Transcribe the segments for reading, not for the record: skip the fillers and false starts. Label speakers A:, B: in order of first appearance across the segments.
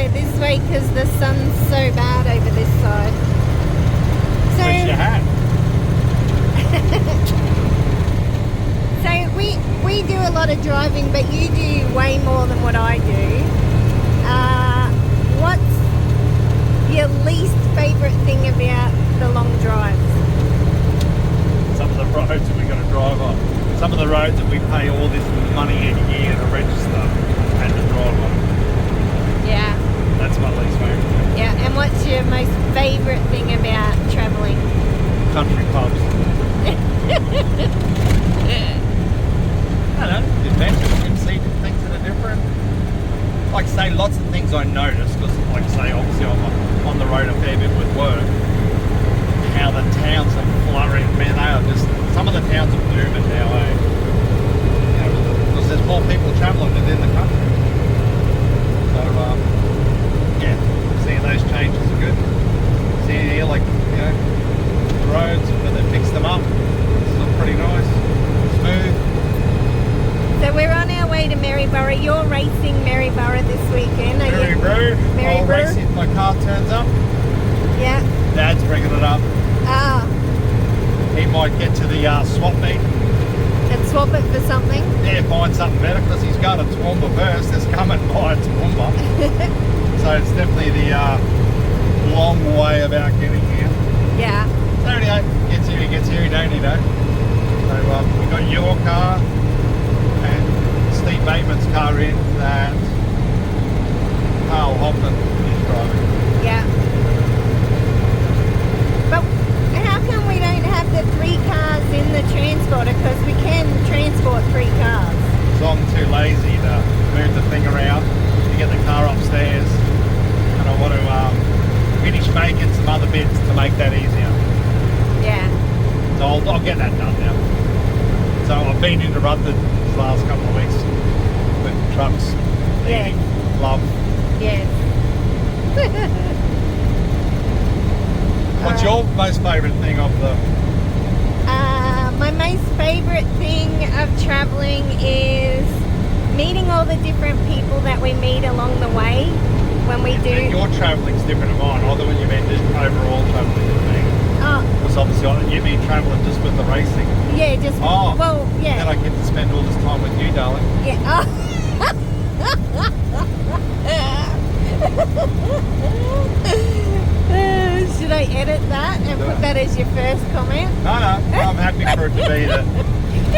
A: This way because the sun's so bad over this side. So
B: Where's your hat?
A: So we do a lot of driving, but you do way more than what I do. What's your least favourite thing about the long drives?
B: Some of the roads that we're going to drive on. Some of the roads that we pay all this money a year to register and to drive on.
A: Yeah.
B: That's my least favourite.
A: Yeah, and what's your most favourite thing about travelling?
B: Country pubs. I don't know, adventure, you can see things that are different. Like I say, lots of things I notice, because like I say, obviously I'm on the road a fair bit with work, how the towns are flourishing. Man, they are just, some of the towns are booming now, eh? You know, because there's more people travelling within the country. So, yeah, seeing those changes are good. Seeing here, like, you know, the roads, where they fixed them up, it's still pretty nice, smooth.
A: So we're on our way to Maryborough. You're racing Maryborough this weekend, are you?
B: Maryborough. I'll race if my car turns up.
A: Yeah.
B: Dad's bringing it up. Ah. He might get to the swap meet.
A: And swap it for something?
B: Yeah, find something better, because he's going to Toowoomba first. There's coming by Toowoomba. So it's definitely the long way about getting here.
A: Yeah.
B: So anyway, he gets here, he don't, he don't. So we've got your car and Steve Bateman's car in, and Carl Hoffman is driving.
A: Yeah. But how come we don't have the 3 cars in the transporter? Because we can transport 3 cars.
B: So I'm too lazy to move the thing around to get the car upstairs, and I want to finish making some other bits to make that easier.
A: Yeah.
B: So I'll get that done now. So I've been interrupted these last couple of weeks with trucks,
A: Yeah.
B: eating, love.
A: Yes.
B: What's your most favourite thing of the...
A: My most favourite thing of travelling is meeting all the different people that we meet along the way when we do...
B: And your travelling's different to mine, although when you meant just overall travelling with me.
A: Oh.
B: Because obviously you've been travelling just with the racing.
A: Yeah, just...
B: Oh,
A: well, yeah.
B: Then I get to spend all this time with you, darling.
A: Yeah. Oh. Should I edit that and put that as your first comment?
B: No, I'm happy for it to be that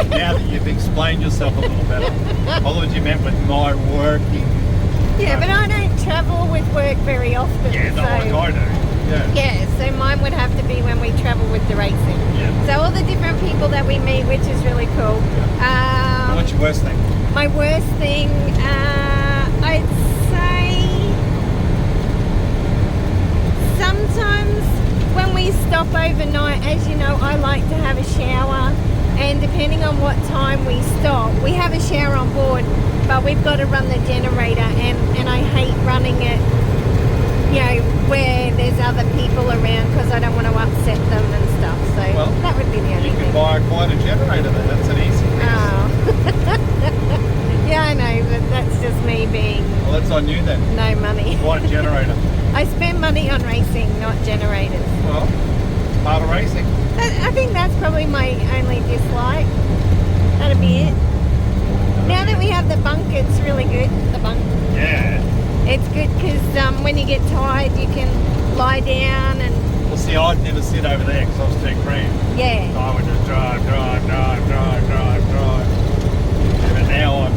B: now that you've explained yourself a little better. Otherwise you meant with my working.
A: Yeah, but I don't travel with work very often.
B: Yeah,
A: so,
B: like I do. Yeah.
A: Yeah, so mine would have to be when we travel with the racing.
B: Yeah.
A: So all the different people that we meet, which is really cool.
B: Yeah. What's your worst thing?
A: My worst thing, I'd say sometimes when we stop overnight, as you know, I like to have a shower, and depending on what time we stop, we have a shower on board, but we've got to run the generator, and I hate running it, you know, where there's other people around, because I don't want to upset them and stuff. So well, that would be the only thing.
B: You can buy quite a generator then, that's an easy fix.
A: Oh. Yeah, I know, but that's just me being...
B: Well, that's on you then.
A: No money.
B: What generator?
A: I spend money on racing, not generators.
B: Well, part of racing.
A: I think that's probably my only dislike. That'd be it. Now that we have the bunk, it's really good. The bunk.
B: Yeah.
A: It's good because when you get tired, you can lie down and...
B: Well, see, I'd never sit over there because I was too cramped.
A: Yeah.
B: So I would just drive. But now I'm...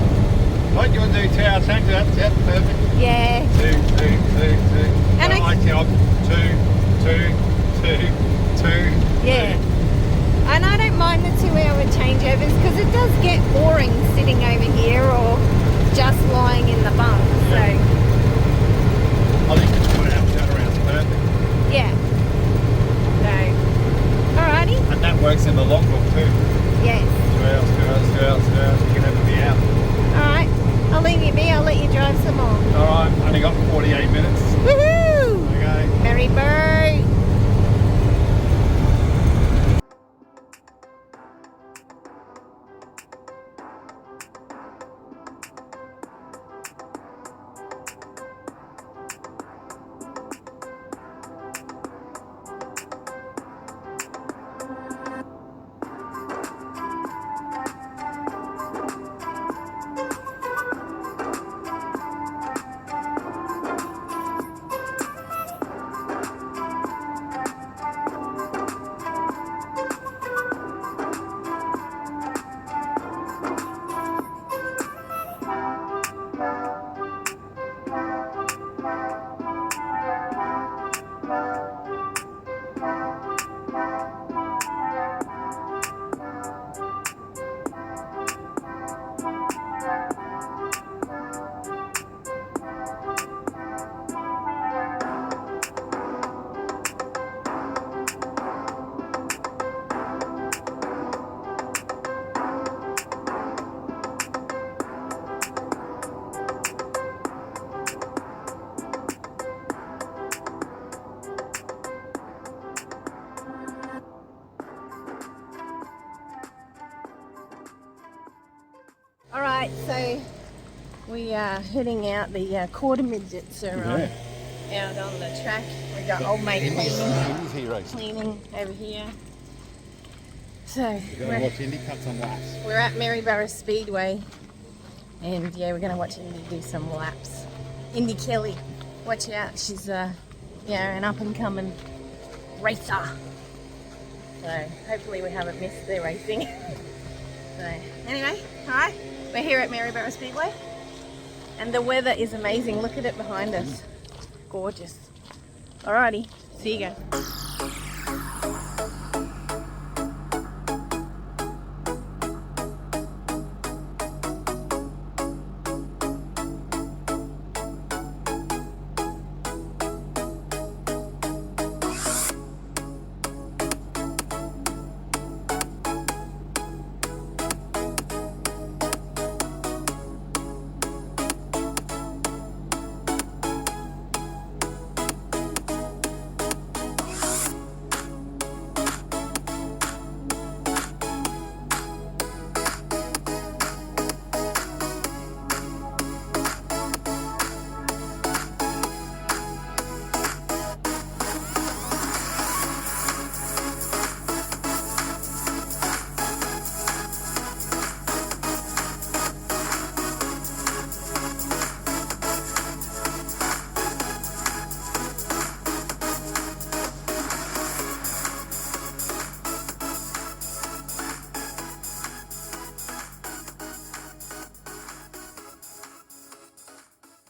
B: What, you want to do 2 hours change? That's perfect.
A: Yeah.
B: Two.
A: And
B: I like the two.
A: Yeah. And I don't mind the 2-hour changeovers because it does get boring sitting over here or just lying in the bunk. So.
B: I think the 2-hour turnaround's perfect.
A: Yeah. So. Alrighty.
B: And that works in the logbook too.
A: Yes.
B: Alright, only got 48 minutes.
A: Woohoo!
B: Okay.
A: Maryborough! Alright, so we are heading out. The quarter midgets are out on the track. We've got old mate cleaning over here. So
B: We're watch Indy cuts on laps.
A: we're at Maryborough Speedway, and yeah, we're going to watch Indy do some laps. Indy Kelly, watch out, she's an up and coming racer. So hopefully we haven't missed their racing. So anyway, alright, we're here at Maryborough Speedway, and the weather is amazing. Look at it behind us, gorgeous. Alrighty, see you guys.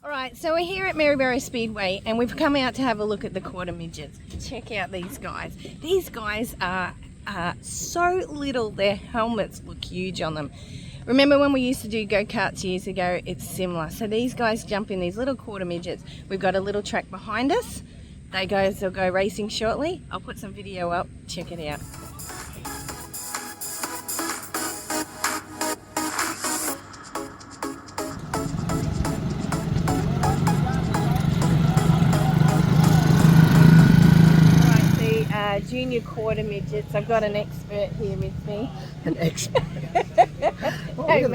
A: Alright, so we're here at Maryborough Speedway, and we've come out to have a look at the quarter midgets. Check out these guys. These guys are so little, their helmets look huge on them. Remember when we used to do go-karts years ago? It's similar. So these guys jump in these little quarter midgets. We've got a little track behind us. They'll go racing shortly. I'll put some video up. Check it out. Junior quarter midgets. I've got an expert here with me.
C: An expert?
A: Hey,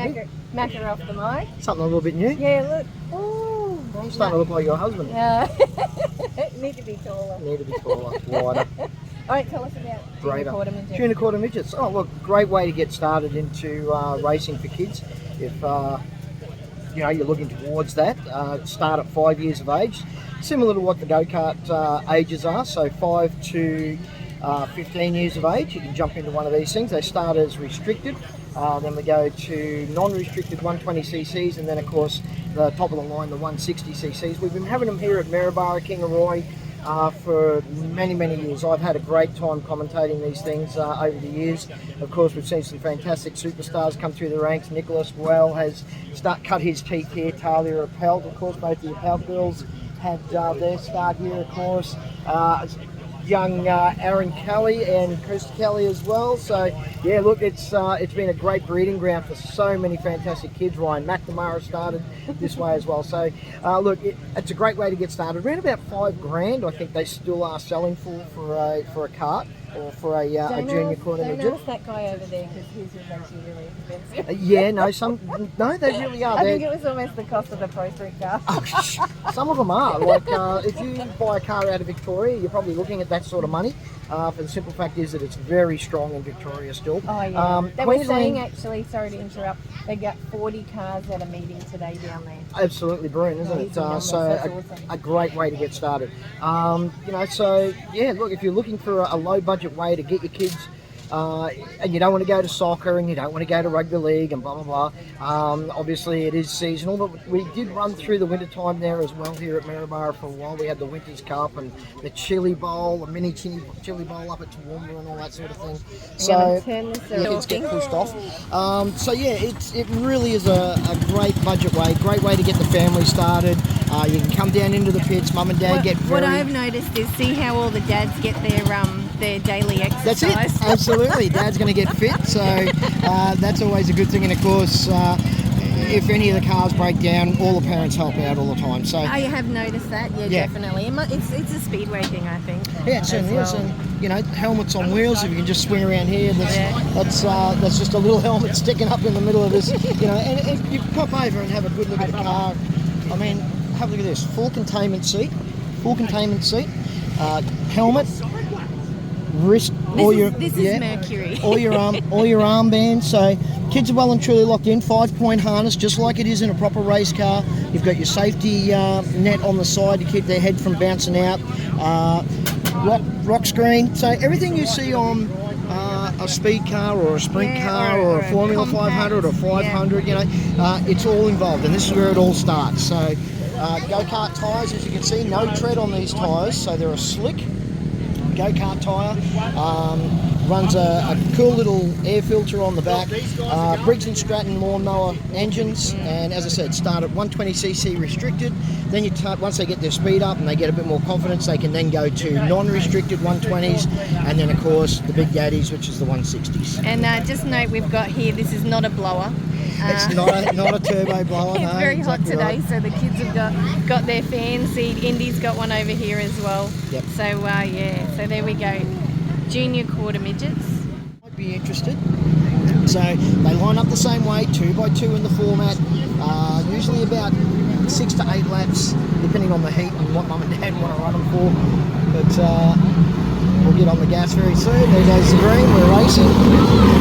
A: Mac her off the mic.
C: Something a little bit new?
A: Yeah, look. Ooh.
C: I'm starting to look like your husband.
A: Need to be taller.
C: Need to be taller, wider.
A: Alright, tell us about junior quarter midgets.
C: Junior quarter midgets. Oh, look, great way to get started into racing for kids. If you're looking towards that, start at 5 years of age. Similar to what the go-kart ages are, so 5 to 15 years of age, you can jump into one of these things. They start as restricted, then we go to non-restricted 120cc's, and then of course the top of the line, the 160cc's. We've been having them here at Maryborough, Kingaroy, for many years. I've had a great time commentating these things over the years. Of course, we've seen some fantastic superstars come through the ranks. Nicholas Well has cut his teeth here. Talia Appelt, of course, both the Appelt girls had their start here, of course. young Aaron Kelly and Chris Kelly as well. So yeah, look, it's been a great breeding ground for so many fantastic kids. Ryan McNamara started this way as well. So look, it's a great way to get started. Around about $5,000, I think they still are selling for a cart or for a junior quarter midget.
A: Don't ask that guy over there because his is actually really expensive.
C: Yeah, no, they really are.
A: I think it was almost the cost of the Pro Sprint car.
C: Some of them are. Like if you buy a car out of Victoria, you're probably looking at that sort of money. For the simple fact is that it's very strong in Victoria still.
A: Oh yeah. They were saying actually, sorry to interrupt, they got 40 cars at a meeting today down there.
C: Absolutely brilliant, isn't it? So
A: awesome.
C: a great way to get started. So yeah, look, if you're looking for a low budget way to get your kids, and you don't want to go to soccer and you don't want to go to rugby league and blah blah blah. Obviously it is seasonal, but we did run through the winter time there as well here at Maryborough for a while. We had the Winters Cup and the Chili Bowl, the mini Chili Bowl up at Toowoomba and all that sort of thing. So kids get pushed off. So yeah, it really is a great budget way, great way to get the family started. You can come down into the pits, mum and dad get very...
A: What I've noticed is see how all the dads get their daily exercise.
C: That's it, absolutely. Dad's going to get fit, so that's always a good thing. And of course, if any of the cars break down, all the parents help out all the time. So
A: I have noticed that, yeah. Definitely. It's a Speedway thing, I think.
C: Yeah, it certainly is. And helmets on wheels. If you can just swing around here, that's just a little helmet sticking up in the middle of this. And if you pop over and have a good look at the car. I mean, have a look at this. Full containment seat, helmet. Wrist,
A: this is Mercury.
C: all your armbands. So kids are well and truly locked in. 5-point harness, just like it is in a proper race car. You've got your safety net on the side to keep their head from bouncing out. Rock screen. So everything you see on a speed car or a sprint car or a Formula 500 or 500, it's all involved, and this is where it all starts. So go-kart tyres, as you can see, no tread on these tyres, so they're a slick go-kart tyre. Runs a cool little air filter on the back. Briggs & Stratton lawnmower engines, and as I said, start at 120cc restricted. Then once they get their speed up and they get a bit more confidence, they can then go to non-restricted 120s, and then of course the big daddies, which is the 160s.
A: And just note, we've got here, this is not a blower.
C: It's not a turbo blower.
A: It's very hot today, right. So the kids have got their fans. See, Indy's got one over here as well.
C: Yep.
A: So so there we go. Junior quarter midgets.
C: Might be interested. So they line up the same way, 2x2 in the format. Usually about 6 to 8 laps, depending on the heat and what mum and dad want to run them for. But we'll get on the gas very soon. There goes the green. We're racing.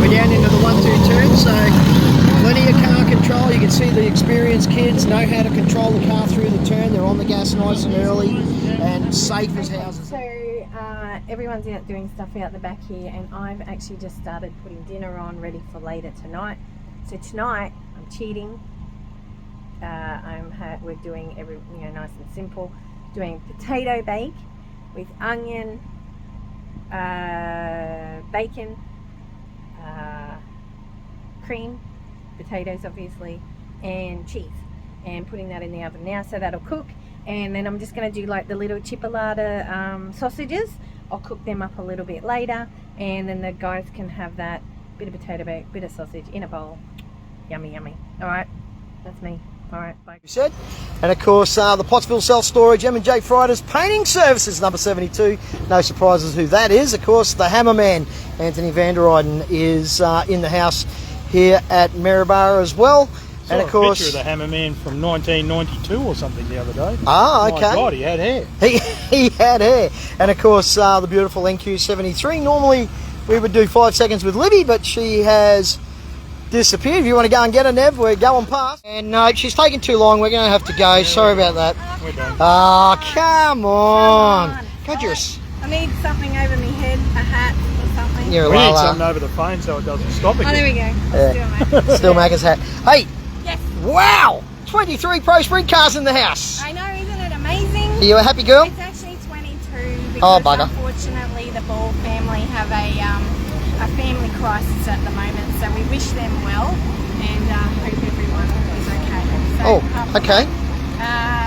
C: We're down into the 1-2 turn. So plenty of car control. You can see the experienced kids know how to control the car through the turn. They're on the gas nice and early and safe as houses.
A: So everyone's out doing stuff out the back here, and I've actually just started putting dinner on ready for later tonight. So tonight I'm cheating. We're doing nice and simple. Doing potato bake with onion, bacon, cream, potatoes obviously, and cheese, and putting that in the oven now, so that'll cook. And then I'm just going to do like the little chipolata sausages. I'll cook them up a little bit later, and then the guys can have that bit of potato bake, bit of sausage in a bowl. Yummy, yummy. All right, that's me. All right, bye.
C: You said. And of course, the Pottsville Self-Storage M&J Fridays Painting Services, number 72. No surprises who that is. Of course, the Hammerman, Anthony van der Eyden, is in the house here at Maryborough as well.
D: And of course, a picture of the Hammerman from 1992 or something the other day.
C: Ah, okay.
D: My God, he had hair.
C: He had hair. And of course, the beautiful NQ73. Normally, we would do 5 seconds with Libby, but she has disappeared. If you want to go and get her, Nev, we're going past. And no, she's taking too long. We're going to have to go. Sorry about that.
D: We're done.
C: Oh, come on. God,
A: I need something over my head, a hat or something.
C: You're a
D: We need
C: Lala.
D: something over the phone so it doesn't stop again.
A: Oh, there we go.
C: Yeah. Still Macca's hat. Hey.
A: Yes.
C: Wow. 23 Pro Sprint cars in the house.
A: I know, isn't it amazing?
C: Are you a happy girl?
A: It's actually 22 because unfortunately the Ball family have a family crisis at the moment, so we wish them well and hope everyone is okay. So,
C: okay.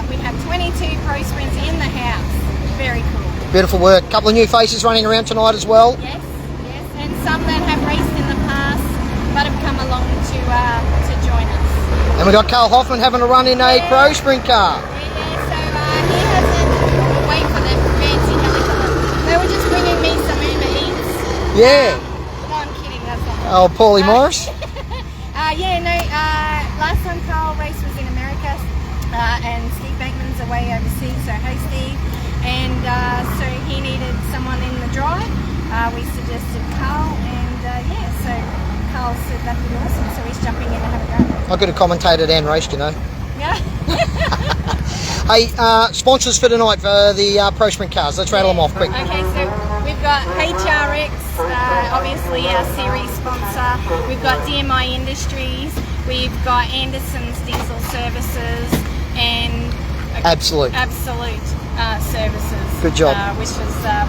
A: We have 22 Pro Sprints in the house. Very cool.
C: Beautiful work. Couple of new faces running around tonight as well.
A: Yes, yes, and some that have raced in the past but have come along to join us.
C: And we've got Carl Hoffman having a run in a Pro Sprint car.
A: Yeah, so he hasn't. Wait for them fancy helicopter. They were just bringing me some Uber Eats.
C: Yeah.
A: No, I'm kidding. That's not.
C: Oh, Paulie Morris.
A: Last time Carl raced was in America, and Steve Bankman's away overseas. So hey, Steve. And so he needed someone in the drive. We suggested Carl, and so Carl said that'd be awesome. So he's jumping in to have a go.
C: I could have commentated and raced, you know.
A: Yeah.
C: Hey, sponsors for tonight for the Pro Sprint cars. Let's rattle them off quick.
A: Okay, so we've got HRX, obviously our series sponsor. We've got DMI Industries. We've got Anderson's Diesel Services and
C: Absolute
A: Services.
C: Good job.
A: Which is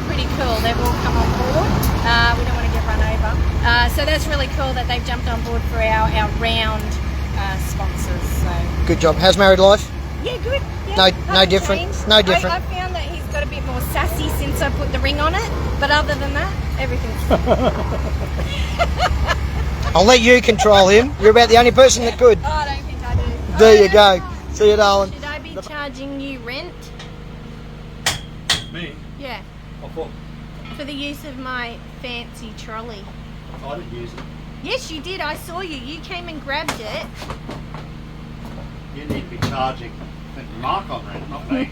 A: pretty cool. They've all come on board. We don't want to get run over. So that's really cool that they've jumped on board for our round sponsors. So.
C: Good job. How's married life?
A: Yeah, good. Yeah,
C: No
A: nothing
C: different.
A: changed.
C: No different.
A: I found that he's got a bit more sassy since I put the ring on it. But other than that, everything's
C: I'll let you control him. You're about the only person that could.
A: Oh, I don't think I do.
C: There you go. See you, darling.
A: Should I be charging you rent?
B: Me?
A: Yeah.
B: I thought
A: For the use of my fancy trolley.
B: I didn't use it.
A: Yes, you did. I saw you. You came and grabbed it.
B: You need to be charging Mark on rent, not me.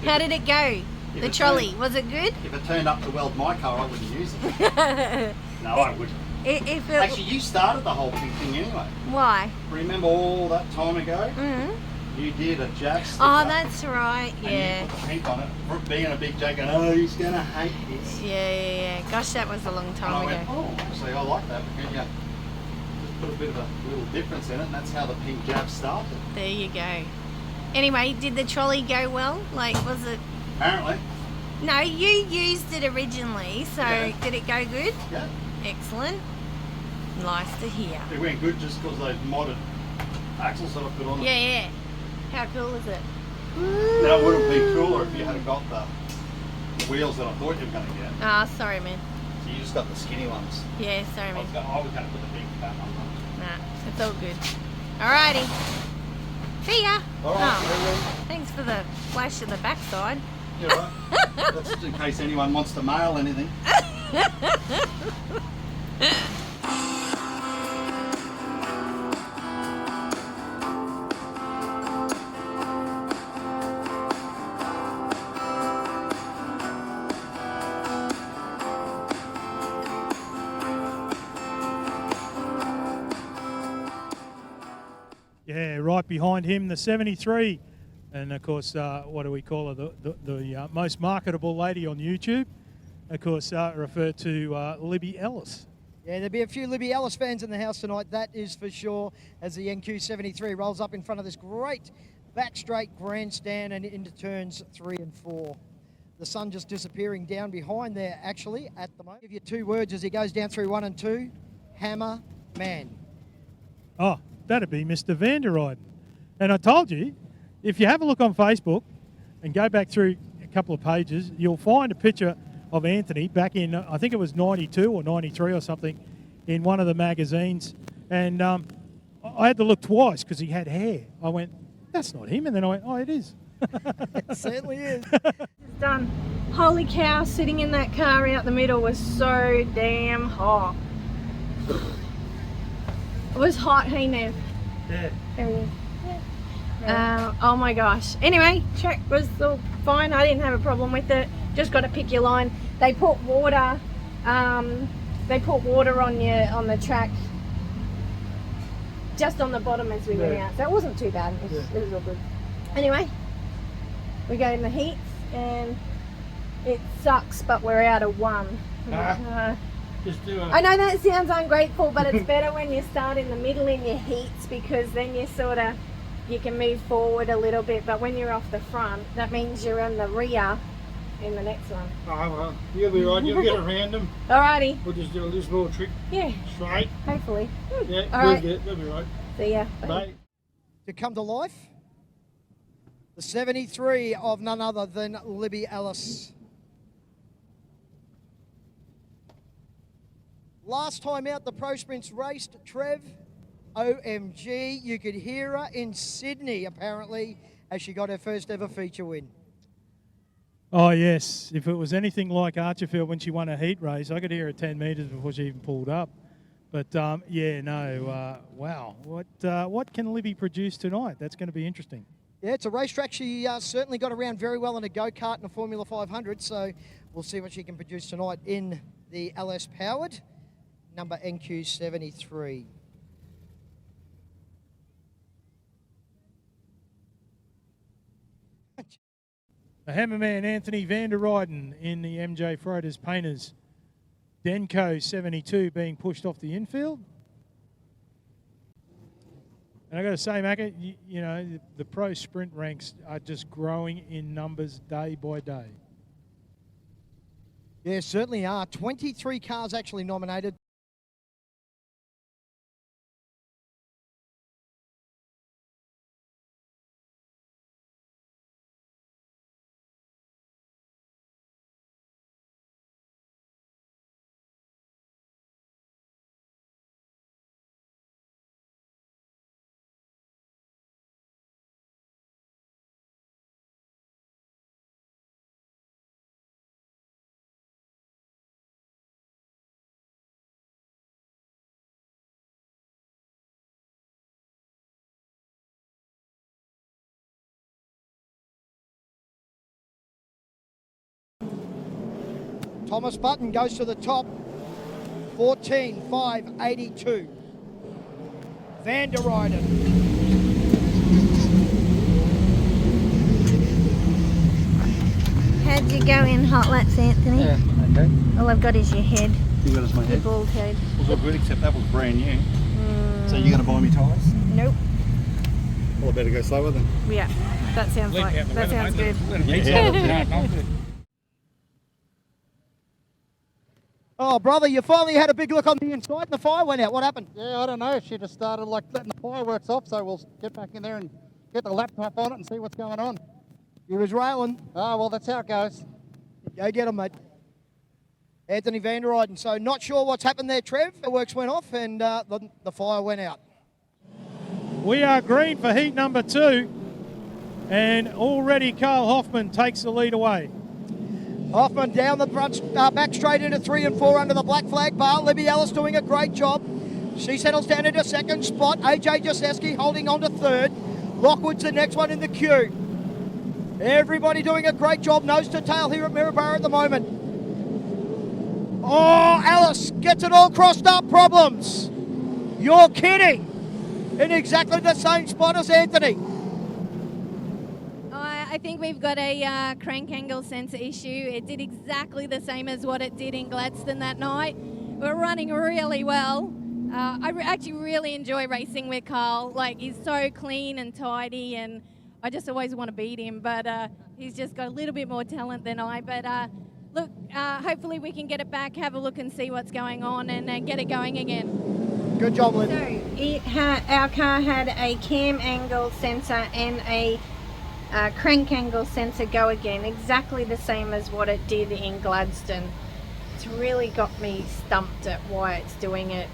A: How did it go? The trolley, was it good?
B: If it turned up to weld my car, I wouldn't use it. No, I wouldn't.
A: If it,
B: Actually, you started the whole thing anyway.
A: why?
B: Remember all that time ago?
A: Mm-hmm.
B: You did a jack sticker.
A: Oh, that's right.
B: And
A: Yeah.
B: you put the pink on it. For being a big jack, and oh, he's gonna hate this.
A: Yeah. Gosh, that was a long
B: And I
A: time
B: went,
A: ago.
B: oh, actually, I like that. Because you just put a bit of a little difference in it, and that's how the pink jab started.
A: There you go. Anyway, did the trolley go well? Like, was it?
B: Apparently,
A: No, you used it originally, so
B: Yeah.
A: did it go good?
B: yeah,
A: Excellent. Nice to hear.
B: it went good just because those modded axles that I put on it.
A: Yeah. How cool is it?
B: Now, it would have been cooler if you had got the wheels that I thought you were going to get.
A: Ah, sorry, man.
B: So you just got the skinny ones.
A: Yeah, sorry,
B: I
A: man.
B: was going to put the big fat ones on.
A: Nah, it's all good. Alrighty. See ya.
B: All right,
A: Oh, thanks for the flash of the backside.
B: you're right. That's just in case anyone wants to mail anything.
D: Yeah, right behind him, the 73. And of course, what do we call her? The most marketable lady on YouTube. Of course, referred to Libby Ellis.
C: Yeah, there'll be a few Libby Ellis fans in the house tonight, that is for sure, as the NQ73 rolls up in front of this great back straight grandstand and into turns 3 and 4. The sun just disappearing down behind there, actually, at the moment. Give you 2 words as he goes down through 1 and 2. Hammer, man.
D: Oh, that'd be Mr. Vanderriden. And I told you, if you have a look on Facebook and go back through a couple of pages, you'll find a picture of Anthony back in, I think it was 92 or 93 or something, in one of the magazines. And I had to look twice because he had hair. I went, that's not him. And then I went, oh, it is.
C: It certainly is.
A: It's done. Holy cow, sitting in that car out the middle was so damn hot. It was hot, hey Nev?
B: Yeah.
A: There he is. Oh my gosh. Anyway, track was all fine. I didn't have a problem with it. Just got to pick your line. They put water. They put water on the track, just on the bottom as we went out. So it wasn't too bad. It was all good. Anyway, we go in the heats and it sucks, but we're out of 1.
B: Just do
A: I know that sounds ungrateful, but it's better when you start in the middle in your heats because then you can move forward a little bit. But when you're off the front, that means you're in the rear in the next one.
E: Oh, well, you'll be right. You'll get around them.
A: Alrighty.
E: We'll just do a little small trick
A: Yeah,
E: straight.
A: hopefully.
E: Yeah,
A: All
E: we'll
A: right.
E: get it. We'll be right.
A: See ya. Bye.
E: Bye.
C: To come to life, The 73 of none other than Libby Ellis. Last time out the Pro Sprints raced, Trev, OMG, you could hear her in Sydney apparently as she got her first ever feature win.
D: Oh, yes. If it was anything like Archerfield when she won a heat race, I could hear her 10 metres before she even pulled up. But, yeah, no, wow. What can Libby produce tonight? That's going to be interesting.
C: Yeah, it's a racetrack she certainly got around very well in a go-kart and a Formula 500, so we'll see what she can produce tonight in the LS Powered, number NQ73.
D: The hammerman Anthony van der Rijden in the MJ Freitas Painters. Denko 72 being pushed off the infield. And I got to say, Macca, you know, the pro sprint ranks are just growing in numbers day by day.
C: Yeah, certainly are. 23 cars actually nominated. Thomas Button goes to the top, 14.582. Van der Rijden.
A: How'd you go in hot laps, Anthony?
B: Yeah, okay.
A: All I've got is your head,
B: You got us my
A: your
B: head.
A: bald head.
B: It was all good except that was brand new. So you're going to buy me tyres?
A: Nope.
B: Well, I better go slower then.
A: Yeah, that sounds good.
C: Oh, brother, you finally had a big look on the inside and the fire went out. What happened?
F: Yeah, I don't know. She just started like letting the fireworks off, so we'll get back in there and get the laptop on it and see what's going on.
C: He was railing.
F: Oh, well, that's how it goes.
C: Go get him, mate. Anthony van der Rijden. So not sure what's happened there, Trev. The works went off and the fire went out.
D: We are green for heat number 2. And already Carl Hoffman takes the lead away.
C: Hoffman down the front, back straight into 3 and 4 under the black flag bar. Libby Ellis doing a great job. She settles down into second spot. AJ Jaseski holding on to third. Lockwood's the next one in the queue. Everybody doing a great job, nose to tail here at Maryborough at the moment. Oh, Alice gets it all crossed up, problems. You're kidding. In exactly the same spot as Anthony.
A: I think we've got a crank angle sensor issue. It did exactly the same as what it did in Gladstone that night. We're running really well. I actually really enjoy racing with Carl. Like, he's so clean and tidy, and I just always want to beat him, but he's just got a little bit more talent than I. But look, hopefully we can get it back, have a look and see what's going on, and get it going again.
C: Good job, Lynn.
A: So our car had a cam angle sensor and a crank angle sensor go again, exactly the same as what it did in Gladstone. It's really got me stumped at why it's doing it.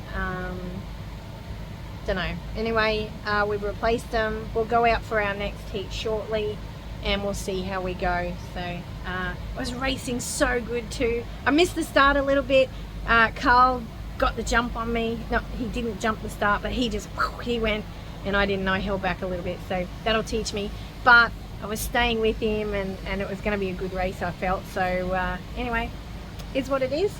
A: Don't know. Anyway, we've replaced them. We'll go out for our next heat shortly and we'll see how we go. So I was racing so good too. I missed the start a little bit. Carl got the jump on me. No, he didn't jump the start, but he went, and I didn't know, I held back a little bit, so that'll teach me. But I was staying with him and it was going to be a good race, I felt. So anyway, it's what it is.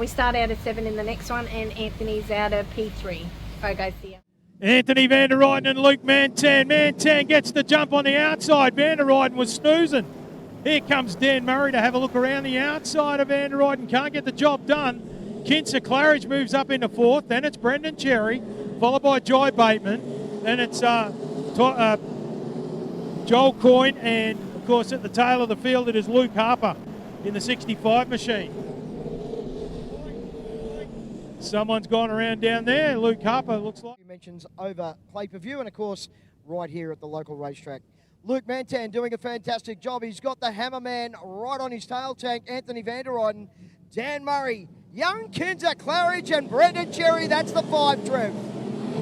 A: We start out at 7 in the next one, and Anthony's out of P3. Bye guys, see ya.
D: Anthony van der Rijden and Luke Mantan. Mantan gets the jump on the outside. Van der Rijden was snoozing. Here comes Dan Murray to have a look around the outside of Van der Rijden. Can't get the job done. Kinsa Claridge moves up into 4th. Then it's Brendan Cherry, followed by Joy Bateman. Then it's Joel Coyne, and of course at the tail of the field it is Luke Harper in the 65 machine. Someone's gone around down there. Luke Harper looks like.
C: Mentions over pay-per-view and of course right here at the local racetrack. Luke Mantan doing a fantastic job. He's got the hammerman right on his tail tank, Anthony van der Ruyden, Dan Murray, young Kinzer Claridge and Brendan Cherry. That's the 5, Trev.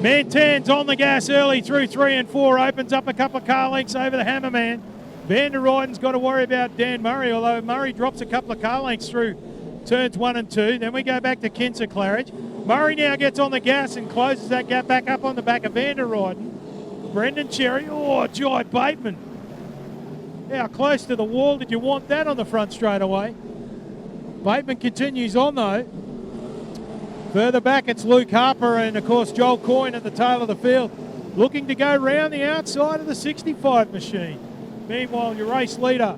D: Mantan's on the gas early through 3 and 4, opens up a couple of car lengths over the hammerman. Van der Ruyden's got to worry about Dan Murray, although Murray drops a couple of car lengths through turns 1 and 2. Then we go back to Kinzer Claridge. Murray now gets on the gas and closes that gap back up on the back of Van der Ruyden. Brendan Cherry, Jai Bateman. How close to the wall did you want that on the front straight away? Bateman continues on though. Further back it's Luke Harper and of course Joel Coyne at the tail of the field, looking to go round the outside of the 65 machine. Meanwhile, your race leader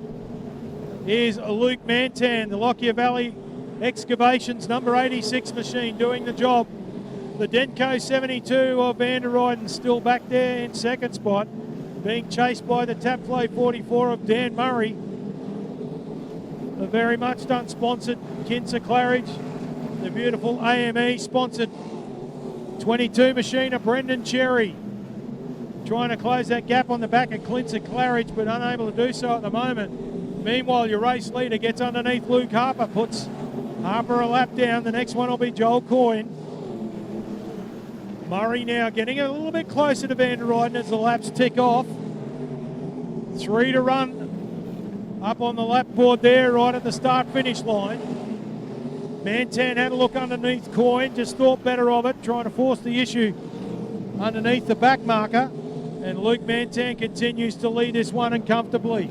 D: is Luke Mantan, the Lockyer Valley Excavations number 86 machine doing the job. The Denko 72 of Van der Ruyden still back there in second spot, being chased by the Tapflow 44 of Dan Murray. The very much done sponsored Kinzer Claridge, the beautiful AME sponsored 22 machine of Brendan Cherry. Trying to close that gap on the back of Kinzer Claridge, but unable to do so at the moment. Meanwhile, your race leader gets underneath Luke Harper, puts Harper a lap down. The next one will be Joel Coyne. Murray now getting a little bit closer to Van der Ruyden as the laps tick off. 3 to run up on the lap board there right at the start-finish line. Mantan had a look underneath Coyne, just thought better of it, trying to force the issue underneath the back marker. And Luke Mantan continues to lead this one uncomfortably.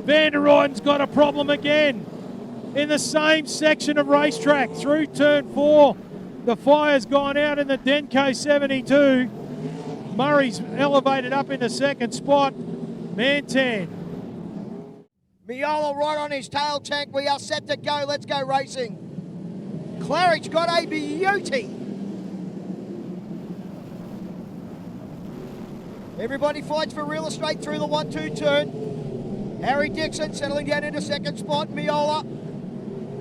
D: Van der Ruyden's got a problem again in the same section of racetrack through turn 4. The fire's gone out in the Denko 72. Murray's elevated up into second spot. Mantan.
C: Miola right on his tail tank. We are set to go. Let's go racing. Claridge got a beauty. Everybody fights for real estate through the 1-2 turn. Harry Dixon settling down into second spot. Miola.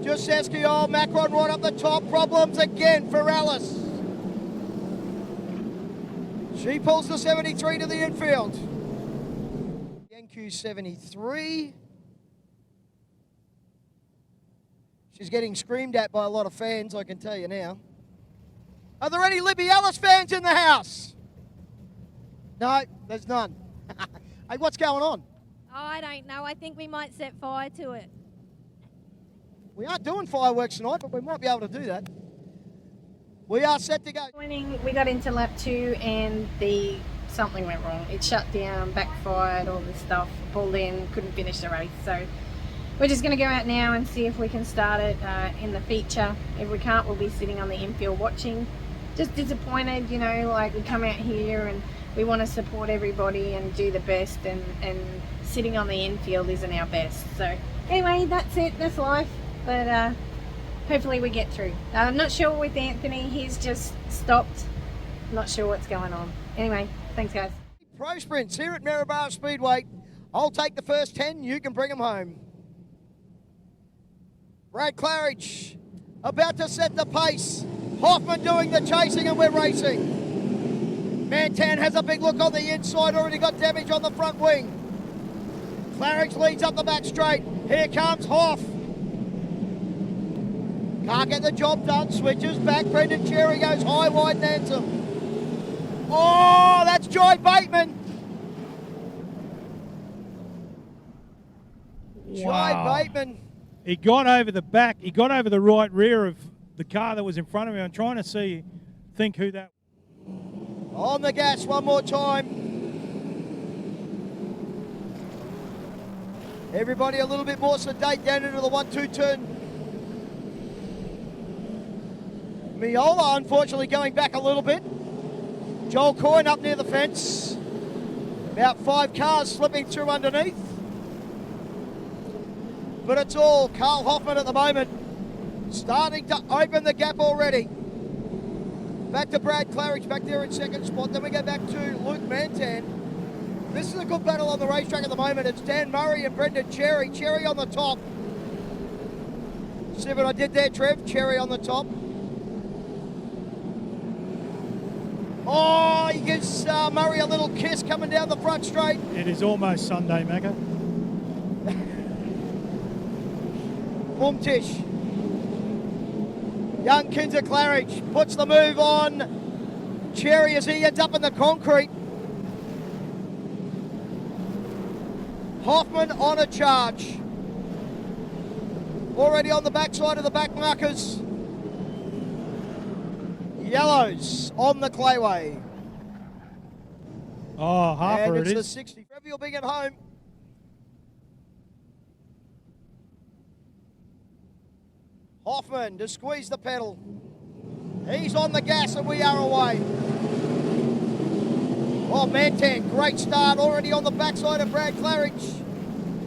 C: Juseski, Macron right up the top. Problems again for Alice. She pulls the 73 to the infield. NQ 73. She's getting screamed at by a lot of fans, I can tell you now. Are there any Libby Ellis fans in the house? No, there's none. Hey, what's going on?
A: Oh, I don't know. I think we might set fire to it.
C: We aren't doing fireworks tonight, but we might be able to do that. We are set to go.
A: Morning, we got into lap 2 and something went wrong. It shut down, backfired, all this stuff, pulled in, couldn't finish the race. So we're just going to go out now and see if we can start it in the feature. If we can't, we'll be sitting on the infield watching. Just disappointed, you know, like we come out here and we want to support everybody and do the best, and sitting on the infield isn't our best. So anyway, that's it, that's life. But hopefully we get through. I'm not sure with Anthony, he's just stopped. Not sure what's going on. Anyway, thanks guys.
C: Pro sprints here at Maryborough Speedway. I'll take the first 10, you can bring them home. Brad Claridge about to set the pace. Hoffman doing the chasing and we're racing. Mantan has a big look on the inside, already got damage on the front wing. Claridge leads up the back straight. Here comes Hoff. Can't get the job done, switches back. Brendan Cherry goes high, wide and handsome. Oh, that's Jai Bateman. Jai Bateman.
D: He got over the back, he got over the right rear of the car that was in front of him. I'm trying to think who that was.
C: On the gas one more time. Everybody a little bit more sedate down into the 1-2 turn. Miola unfortunately going back a little bit. Joel Coyne up near the fence. About 5 cars slipping through underneath. But it's all Carl Hoffman at the moment. Starting to open the gap already. Back to Brad Claridge back there in second spot. Then we go back to Luke Mantan. This is a good battle on the racetrack at the moment. It's Dan Murray and Brendan Cherry. Cherry on the top. See what I did there, Trev? Cherry on the top. Oh, he gives Murray a little kiss coming down the front straight.
D: It is almost Sunday, Macca.
C: Umtish. Young Kinzer Claridge puts the move on Cherry as he ends up in the concrete. Hoffman on a charge. Already on the backside of the back markers. Yellows on the clayway.
D: Oh, Harper
C: And
D: it
C: it's the
D: is.
C: 60. Trevill being at home. Hoffman to squeeze the pedal. He's on the gas and we are away. Oh, Mantan, great start already on the backside of Brad Claridge.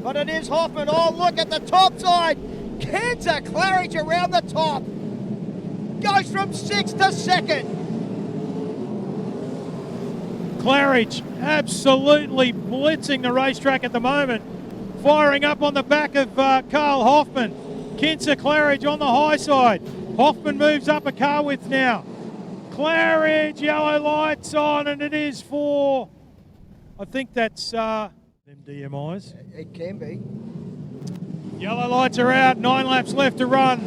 C: But it is Hoffman. Oh, look at the top side. Kinzer Claridge around the top. Goes from 6th to 2nd.
D: Claridge absolutely blitzing the racetrack at the moment. Firing up on the back of Carl Hoffman. Kinzer Claridge on the high side. Hoffman moves up a car width now. Claridge, yellow lights on, and it is for, I think that's them DMIs.
C: It can be.
D: Yellow lights are out, 9 laps left to run.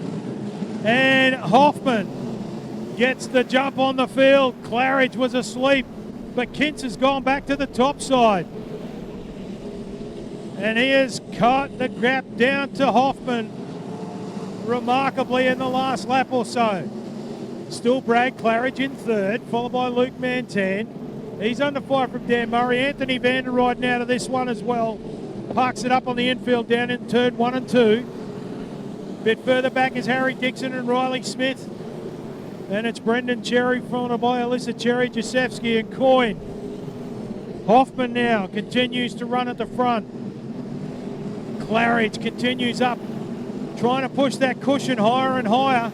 D: And Hoffman gets the jump on the field. Claridge was asleep, but Kinzer's gone back to the top side. And he has cut the gap down to Hoffman remarkably in the last lap or so. Still Brad Claridge in third, followed by Luke Mantan. He's under fire from Dan Murray. Anthony van der Rijden out of this one as well. Parks it up on the infield down in turn 1 and 2. Bit further back is Harry Dixon and Riley Smith. Then it's Brendan Cherry, followed by Alyssa Cherry, Jasewski and Coyne. Hoffman now continues to run at the front. Claridge continues up, trying to push that cushion higher and higher.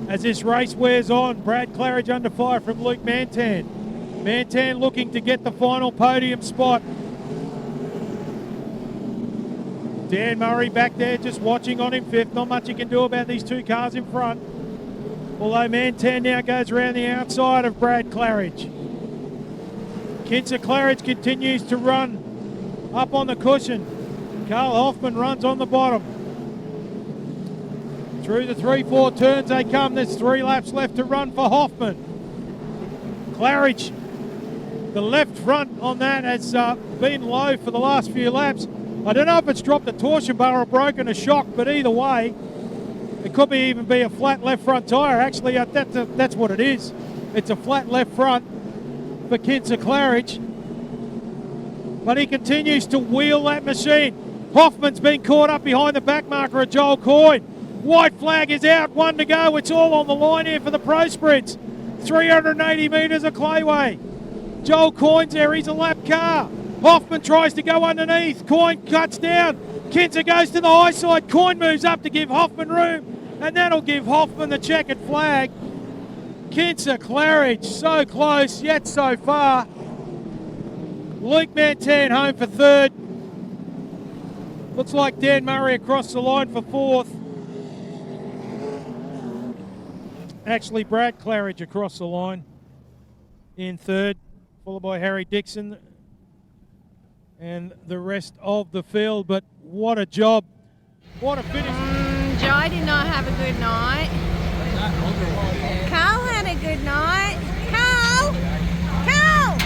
D: As this race wears on, Brad Claridge under fire from Luke Mantan. Mantan looking to get the final podium spot. Dan Murray back there just watching on him fifth. Not much he can do about these two cars in front. Although Mantan now goes around the outside of Brad Claridge. Kinzer Claridge continues to run up on the cushion. Carl Hoffman runs on the bottom. Through the 3-4 turns they come. There's 3 laps left to run for Hoffman. Claridge, the left front on that has been low for the last few laps. I don't know if it's dropped a torsion bar or broken a shock, but either way, it could even be a flat left front tyre. Actually, that's what it is. It's a flat left front for Kinzer Claridge. But he continues to wheel that machine. Hoffman's been caught up behind the back marker of Joel Coyne. White flag is out, 1 to go. It's all on the line here for the Pro Sprints. 380 metres of clayway. Joel Coyne's there, he's a lap car. Hoffman tries to go underneath. Coyne cuts down. Kinzer goes to the high side. Coyne moves up to give Hoffman room, and that'll give Hoffman the checkered flag. Kinzer Claridge so close, yet so far. Luke Mantan home for third. Looks like Dan Murray across the line for fourth. Actually, Brad Claridge across the line in third, followed by Harry Dixon and the rest of the field. But what a job. What a finish.
A: Jai did not have a good night. Carl had a good night. Carl! Carl!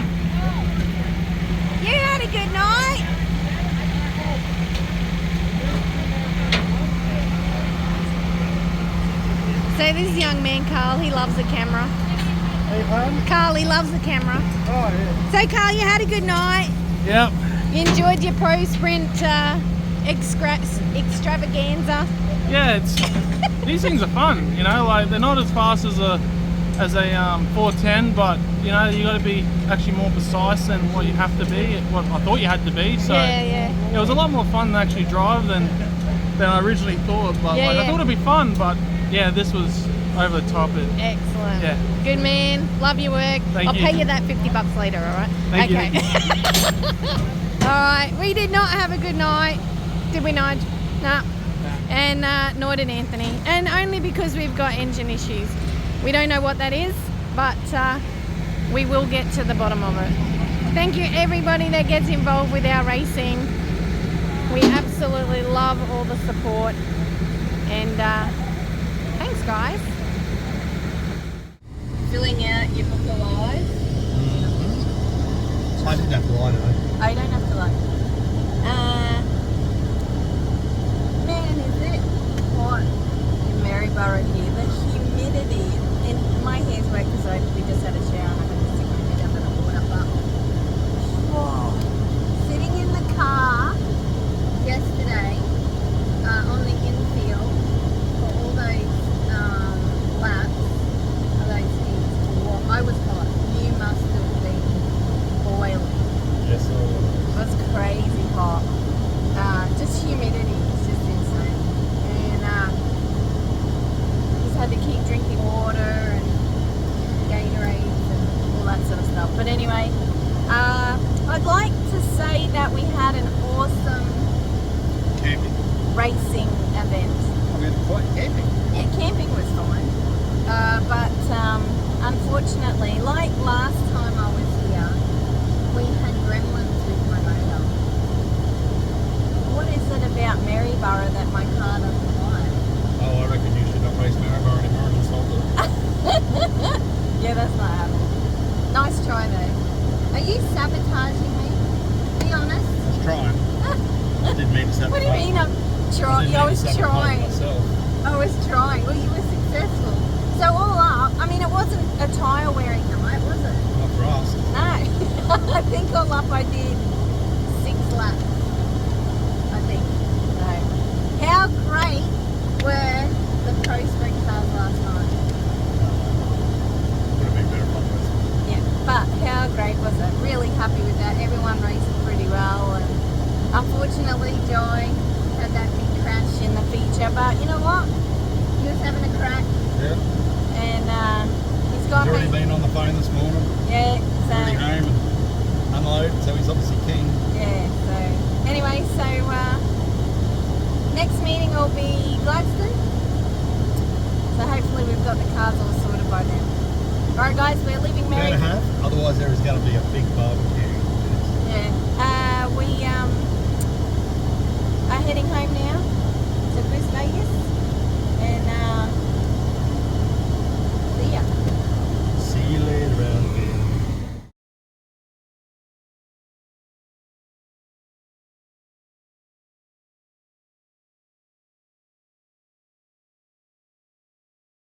A: You had a good night. So this young man, Carl, he loves the camera. Carl, he loves the camera.
E: Oh, yeah.
A: So Carl, you had a good night.
E: Yep.
A: You enjoyed your Pro Sprint extravaganza.
G: Yeah, these things are fun, you know, like they're not as fast as a 410, but you know, you got to be actually more precise than what you have to be, what I thought you had to be. So
A: Yeah.
G: it was a lot more fun to actually drive than I originally thought. But
A: Yeah,
G: I
A: yeah.
G: thought it'd be fun, but yeah, this was over the top.
A: Excellent.
G: Yeah.
A: Good man. Love your work.
G: Thank
A: I'll
G: you.
A: pay you that $50 later, all right?
G: Thank you.
A: Okay. All right. We did not have a good night, did we, Nige? No. And nor did Anthony. And only because we've got engine issues. We don't know what that is. but we will get to the bottom of it. Thank you everybody that gets involved with our racing. We absolutely love all the support, and thanks guys. Filling out your book alive.
B: I didn't have to lie today.
A: Oh, you don't have to lie. Man, is it hot in Maryborough here. The humidity, and my hair's wet because we just had a shower and I had to stick my head under the water, but whoa. Sitting in the car yesterday on the infield for all those laps of those things. Whoa, I was hot. You must have been boiling.
B: Yes,
A: It was crazy hot. Just humidity is just insane. And just had to keep drinking water and Gatorades and all that sort of stuff. But anyway, I'd like to say that we had an awesome
B: camping.
A: racing event.
B: We had quite camping.
A: Yeah, camping was fine. But unfortunately, like last time I was here, we had gremlins with my motor. What is it about Maryborough that my car doesn't like?
B: Oh, I reckon you should not race Maryborough anymore and just hold it.
A: Yeah, that's not happening. Nice try though. Are you sabotaging me? Be honest.
B: I was trying. I didn't mean to sabotage.
A: What do you mean I'm trying? I was trying.
B: Myself.
A: I was trying. Well, you were successful. So all up, I mean, it wasn't a tyre wearing night, was it?
B: Not for us.
A: No. I think all up I did 6 laps. I think. So, how great were the pro sprint cars last night?
B: Would have been better fun with.
A: Yeah, but how great was it? Really happy with that. Everyone raced pretty well, and unfortunately Joy had that big crash in the feature, but you know what? He was having a crack,
B: Yeah.
A: and he's
B: He's
A: got
B: already
A: me.
B: been on the phone this morning.
A: Yeah,
B: Already
A: so
B: home and unload, so he's obviously keen.
A: yeah, so anyway, so next meeting will be Gladstone. So hopefully we've got the cars all sorted by then. Alright guys, we're leaving
B: Day and a
A: Mary.
B: half. Otherwise there is going to be a big barbecue.